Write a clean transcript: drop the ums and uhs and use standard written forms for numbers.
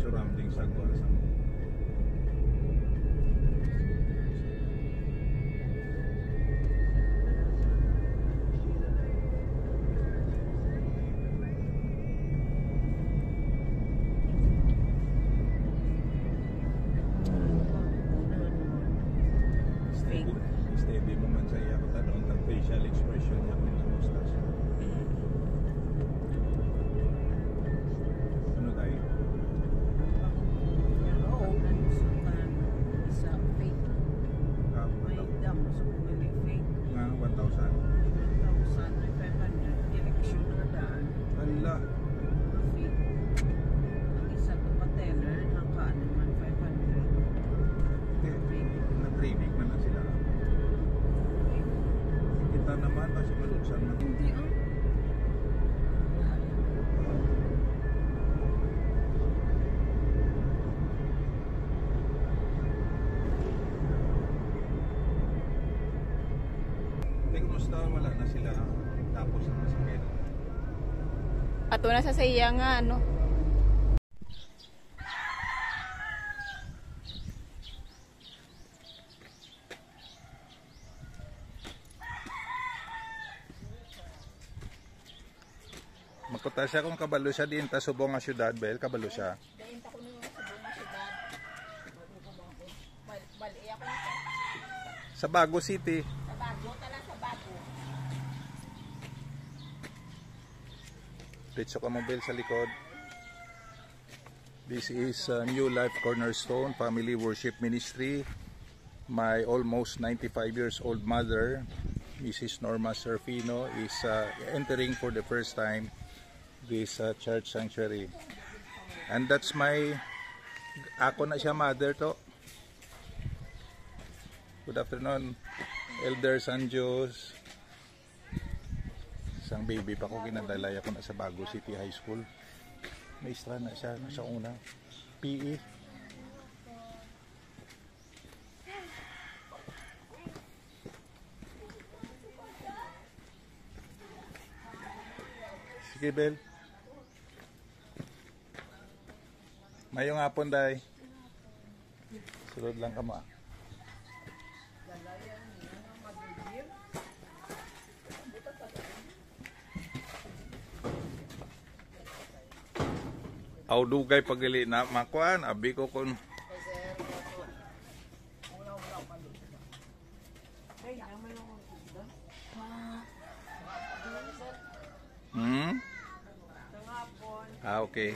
surroundings sa kuwasa. Steady mo man sa iya ko tanong ang facial expression niya kung namusta siya. Ano tayo? Sa fake. May dam sa mga fake. Nga 1,000. 1,500. Election na daan. Hala. Fake. Ang isa to pa teller, naka naman 500. Na-training na sila. Kita naman kasi malutsan man. Hindi Kumusta wala na sila tapos na sakit. Ato na sa iya nga ano. Makuta siya kung kabalo siya din ta subong nga syudad, Bel, kabalo siya. Dain ta ko nung subong nga syudad. Bali ako Sa Bago City. sa Bago tala sa Bago. Diretso ka mo, Bel, sa likod. This is New Life Cornerstone Family Worship Ministry. My almost 95 years old mother, Mrs. Norma Serfino, is entering for the first time this church sanctuary. And that's my, ako na siya mother to. Good afternoon, Elder Sanjos. Isang baby pa ko, kinadalaya ko na sa Bago City High School. Maestra na siya, nasa una. PE. Sige, Bel. Mayong hapon, Day. Sulod lang ka mo. Aw dugay pagili na makuan, abi ko kun okay.